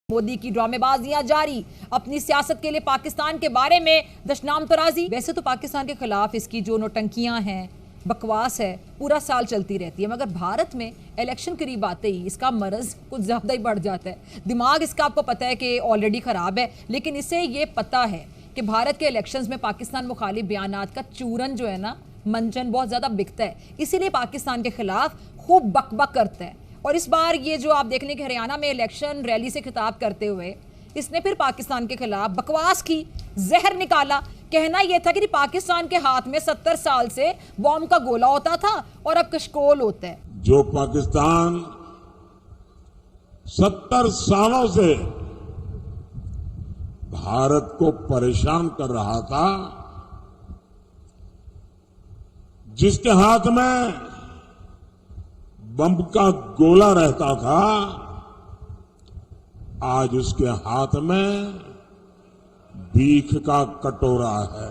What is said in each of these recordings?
मोदी की ड्रामेबाजियां जारी, अपनी सियासत के लिए पाकिस्तान के बारे में दशनाम तराजी। वैसे तो पाकिस्तान के खिलाफ इसकी जो नौटंकियां हैं, बकवास है, पूरा साल चलती रहती है, मगर भारत में इलेक्शन करीब आते ही इसका मरज कुछ ज्यादा ही बढ़ जाता है। दिमाग इसका आपको पता है कि ऑलरेडी खराब है, लेकिन इसे ये पता है कि भारत के इलेक्शंस में पाकिस्तान मुखालिफ बयानात का चूरन जो है ना, मंचन बहुत ज्यादा बिकता है, इसीलिए पाकिस्तान के खिलाफ खूब बकबक करता है। और इस बार ये जो आप देख लें कि हरियाणा में इलेक्शन रैली से खिताब करते हुए इसने फिर पाकिस्तान के खिलाफ बकवास की, जहर निकाला। कहना यह था कि पाकिस्तान के हाथ में 70 साल से बॉम्ब का गोला होता था और अब कशकोल होता है। जो पाकिस्तान 70 सालों से भारत को परेशान कर रहा था, जिसके हाथ में बम का गोला रहता था, आज उसके हाथ में भीख का कटोरा है।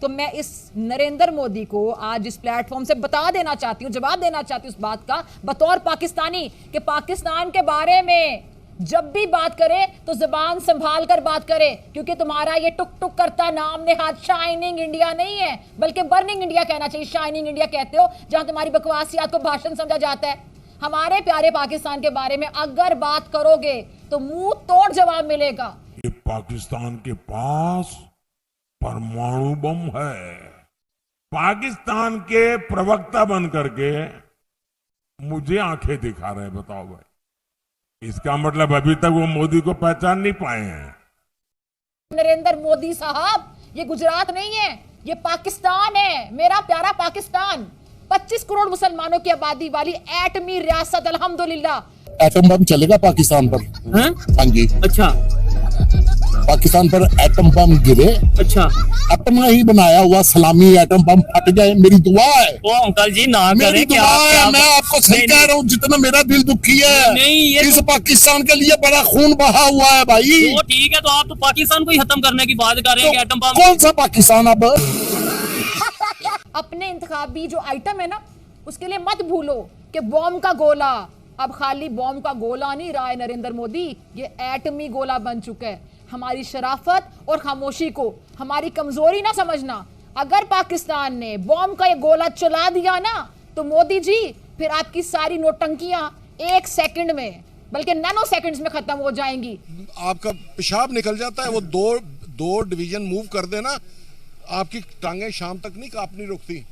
तो मैं इस नरेंद्र मोदी को आज इस प्लेटफॉर्म से बता देना चाहती हूं, जवाब देना चाहती हूं इस बात का बतौर पाकिस्तानी, कि पाकिस्तान के बारे में जब भी बात करे तो जुबान संभाल कर बात करे, क्योंकि तुम्हारा ये टुक टुक करता नाम नेहाद शाइनिंग इंडिया नहीं है, बल्कि बर्निंग इंडिया कहना चाहिए। शाइनिंग इंडिया कहते हो जहां तुम्हारी बकवासियात को भाषण समझा जाता है। हमारे प्यारे पाकिस्तान के बारे में अगर बात करोगे तो मुंह तोड़ जवाब मिलेगा। ये पाकिस्तान के पास परमाणु बम है। पाकिस्तान के प्रवक्ता बन करके मुझे आंखें दिखा रहे हैं, बताओ भाई, इसका मतलब अभी तक वो मोदी को पहचान नहीं पाए हैं। नरेंद्र मोदी साहब, ये गुजरात नहीं है, ये पाकिस्तान है, मेरा प्यारा पाकिस्तान। 25 करोड़ मुसलमानों की आबादी वाली एटमी रियासत, अल्हम्दुलिल्लाह। एटम बम चलेगा पाकिस्तान पर? हाँ जी। अच्छा, पाकिस्तान पर एटम बम गिरे? अच्छा, अपना ही बनाया हुआ सलामी एटम बम फट जाए, मेरी दुआ है। ओ अंकल जी ना मेरी करें, दुआ है। मैं आपको सही कह रहा हूँ, जितना मेरा दिल दुखी है, नहीं, ये इस पाकिस्तान के लिए बड़ा खून बहा हुआ है भाई। तो ठीक है, तो आप तो पाकिस्तान को ही खत्म करने की बात कर रहे हैं कि एटम बम। कौन सा पाकिस्तान? अब अपने इंतखाबी जो आइटम है ना, उसके लिए मत भूलो कि बॉम्ब का गोला अब खाली बॉम्ब का गोला नहीं रहा है नरेंद्र मोदी, ये एटमी गोला बन चुका है। हमारी शराफत और खामोशी को हमारी कमजोरी ना समझना। अगर पाकिस्तान ने बॉम्ब का ये गोला चला दिया ना, तो मोदी जी फिर आपकी सारी नोटंकियां 1 सेकंड में, बल्कि नैनो सेकंड्स में खत्म हो जाएंगी। आपका पेशाब निकल जाता है, वो दो डिवीजन मूव कर देना, आपकी टांगें शाम तक नहीं कांपनी रुकती।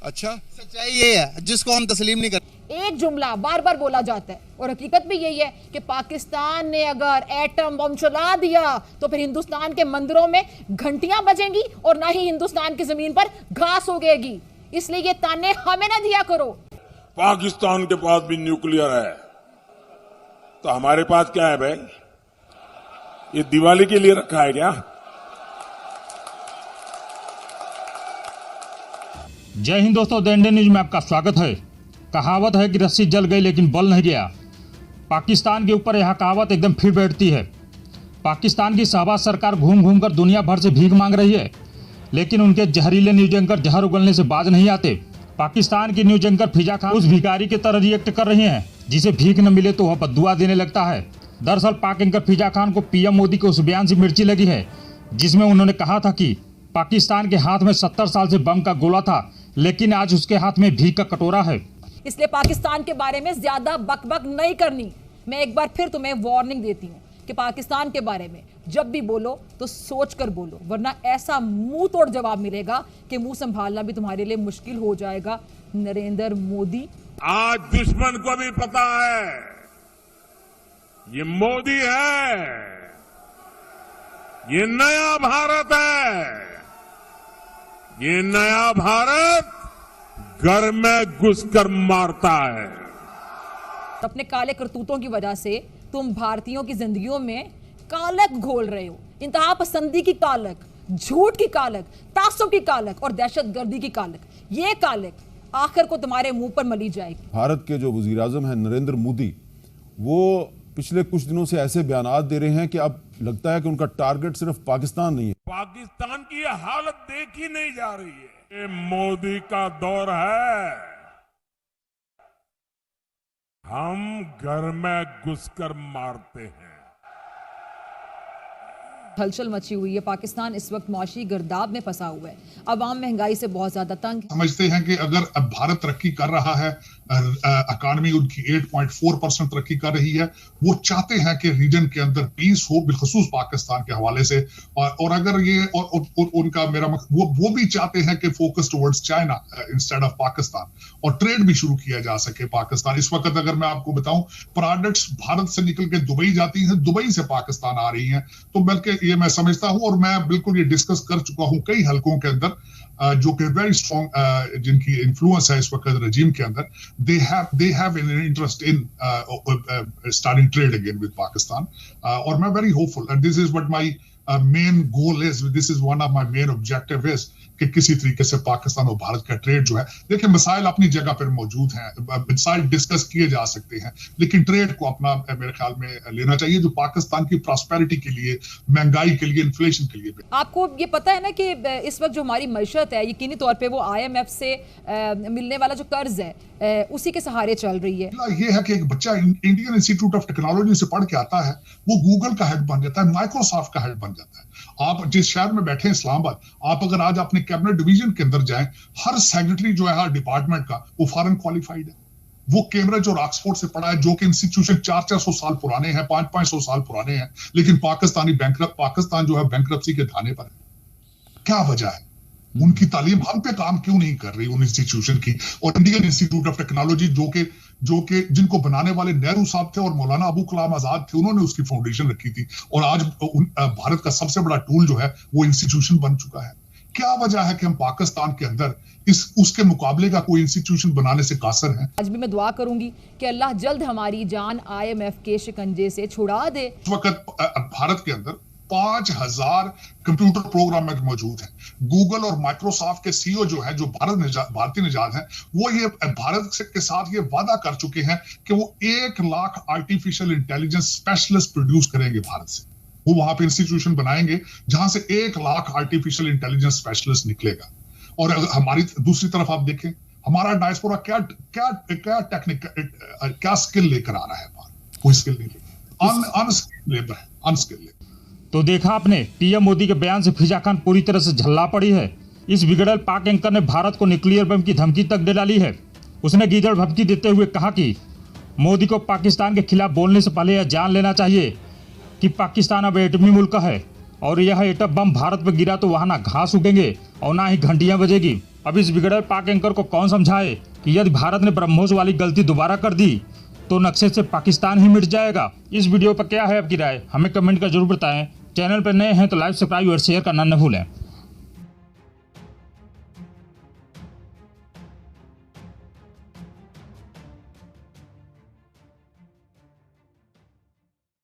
अच्छा, सच्चाई ये है जिसको हम तस्लीम नहीं करते। एक जुमला बार बार बोला जाता है और हकीकत भी यही है कि पाकिस्तान ने अगर एटम बम चला दिया तो फिर हिंदुस्तान के मंदिरों में घंटियां बजेंगी और ना ही हिंदुस्तान की जमीन पर घास उगेगी। इसलिए ये ताने हमें ना दिया करो। पाकिस्तान के पास भी न्यूक्लियर है, तो हमारे पास क्या है भाई? ये दिवाली के लिए रखा है क्या? जय हिंद दोस्तों, द इंडियन न्यूज में आपका स्वागत है। कहावत है कि रस्सी जल गई लेकिन बल नहीं गया। पाकिस्तान के ऊपर यह कहावत एकदम फिर बैठती है। पाकिस्तान की शहबाज सरकार घूम घूम कर दुनिया भर से भीख मांग रही है, लेकिन उनके जहरीले न्यूज एंकर जहर उगलने से बाज नहीं आते। पाकिस्तान की न्यूज एंकर फिजा खान उस भिखारी की तरह रिएक्ट कर रही हैं जिसे भीख न मिले तो वह बद्दुआ देने लगता है। दरअसल पाक एंकर फिजा खान को पीएम मोदी के उस बयान से मिर्ची लगी है जिसमें उन्होंने कहा था कि पाकिस्तान के हाथ में 70 साल से बम का गोला था, लेकिन आज उसके हाथ में भीख का कटोरा है। इसलिए पाकिस्तान के बारे में ज्यादा बकबक नहीं करनी। मैं एक बार फिर तुम्हें वार्निंग देती हूँ कि पाकिस्तान के बारे में जब भी बोलो तो सोच कर बोलो, वरना ऐसा मुंह तोड़ जवाब मिलेगा कि मुंह संभालना भी तुम्हारे लिए मुश्किल हो जाएगा। नरेंद्र मोदी, आज दुश्मन को भी पता है ये मोदी है, ये नया भारत है। ये नया भारत घर में घुसकर मारता है। अपने काले करतूतों की वजह से तुम भारतीयों की जिंदगियों में कालक घोल रहे हो। इंतहा पसंदी की कालक, झूठ की कालक, तासुब की कालक और दहशतगर्दी की कालक। ये कालक आखिर को तुम्हारे मुंह पर मली जाएगी। भारत के जो वजीर आजम है नरेंद्र मोदी, वो पिछले कुछ दिनों से ऐसे बयानात दे रहे हैं कि अब लगता है कि उनका टारगेट सिर्फ पाकिस्तान नहीं है। पाकिस्तान की हालत देखी नहीं जा रही है। ये मोदी का दौर है। हम घर में घुसकर मारते हैं। हलचल मची हुई है। पाकिस्तान इस वक्त मौशी गर्दाब में फंसा हुआ है। अवाम महंगाई से बहुत ज्यादा तंग है। समझते हैं कि अगर अब भारत तरक्की कर रहा है, इकॉनमी उनकी 8.4% तरक्की कर रही है, वो चाहते हैं कि रीजन के अंदर पीस हो, बिलखसूस पाकिस्तान के हवाले से। और अगर ये और उनका मेरा वो भी चाहते हैं कि focus towards China instead of Pakistan, और ट्रेड भी शुरू किया जा सके पाकिस्तान। इस वक्त अगर मैं आपको बताऊं, प्रोडक्ट्स भारत से निकल के दुबई जाती हैं, दुबई से पाकिस्तान आ रही हैं। तो बल्कि ये मैं समझता हूं, और मैं बिल्कुल ये डिस्कस कर चुका हूं कई हलकों के अंदर, जो कि वेरी स्ट्रॉन्ग जिनकी इन्फ्लुएंस है इस वक्त रजीम के अंदर, they have an interest in starting trade again with Pakistan, और मैं very hopeful, and this is what my main goal is, this is one of my main objective is कि किसी तरीके से पाकिस्तान और भारत का ट्रेड जो है, देखिए मसाइल अपनी जगह पर मौजूद हैं, मसाइल डिस्कस किए जा सकते हैं, लेकिन ट्रेड को अपना मेरे ख्याल में लेना चाहिए, जो पाकिस्तान की प्रॉस्पेरिटी के लिए, महंगाई के लिए, इन्फ्लेशन के लिए। आपको ये पता है ना कि इस वक्त जो हमारी मईशत है, यकीनी तौर पे वो IMF से मिलने वाला जो कर्ज है उसी के सहारे चल रही है। ये है कि एक बच्चा इंडियन इंस्टीट्यूट ऑफ टेक्नोलॉजी से पढ़ के आता है, वो गूगल का हेड बन जाता है, माइक्रोसॉफ्ट का हेड बन जाता है। आप जिस शहर में बैठे हैं इस्लामाबाद, आप अगर आज अपने कैबिनेट डिवीजन के अंदर जाएं, हर सेक्रेटरी जो है हर डिपार्टमेंट का, वो फॉरेन क्वालिफाइड है, वो कैम्ब्रिज और ऑक्सफोर्ड से पढ़ा है, जो कि इंस्टीट्यूशन 400 साल पुराने हैं, 500 साल पुराने हैं, लेकिन पाकिस्तान जो है बैंकरप्सी के धाने पर है। क्या वजह है? उनकी तालीम हम पे काम क्यों नहीं कर रही उन इंस्टीट्यूशन की? और इंडियन इंस्टीट्यूट ऑफ टेक्नोलॉजी जो कि जिनको बनाने वाले नेहरू साहब थे और मौलाना अबू कलाम आजाद थे, उन्होंने उसकी फाउंडेशन रखी थी, और आज भारत का सबसे बड़ा टूल जो है वो इंस्टीट्यूशन बन चुका है। क्या वजह है कि हम पाकिस्तान के अंदर उसके मुकाबले का कोई इंस्टीट्यूशन बनाने से कासर हैं? आज भी मैं दुआ करूंगी कि अल्लाह जल्द हमारी जान IMF के शिकंजे से छुड़ा दे। इस वक्त भारत के अंदर 5000 कंप्यूटर प्रोग्रामर मौजूद हैं। गूगल और माइक्रोसॉफ्ट के CEO जो है, जो भारतीय निजात हैं, वो ये भारत के साथ ये वादा कर चुके हैं कि वो 1 lakh artificial intelligence specialist produce करेंगे भारत से। वो वहां पे इंस्टीट्यूशन बनाएंगे जहां से 1 लाख आर्टिफिशियल इंटेलिजेंस स्पेशलिस्ट निकलेगा। और अगर हमारी दूसरी तरफ आप देखें, हमारा डायस्पोरा क्या स्किल लेकर आ रहा है? कोई स्किल नहीं लेकर, अनस्किल्ड लेबर है, अनस्किल्ड लेबर। तो देखा आपने, PM मोदी के बयान से फिजा खान पूरी तरह से झल्ला पड़ी है। इस बिगड़ल पाक एंकर ने भारत को न्यूक्लियर बम की धमकी तक दे डाली है। उसने गीदड़ भभकी देते हुए कहा कि मोदी को पाकिस्तान के खिलाफ बोलने से पहले यह जान लेना चाहिए कि पाकिस्तान अब एटमी मुल्क है, और यह एटम बम भारत पर गिरा तो वहाँ ना घास उगेंगे और ना ही घंटियाँ बजेगी। अब इस बिगड़ल पाक एंकर को कौन समझाए कि यदि भारत ने ब्रह्मोस वाली गलती दोबारा कर दी तो नक्शे से पाकिस्तान ही मिट जाएगा। इस वीडियो पर क्या है आपकी राय, हमें कमेंट कर जरूर बताएं। चैनल पर नए हैं तो लाइक, सब्सक्राइब और शेयर करना न भूलें।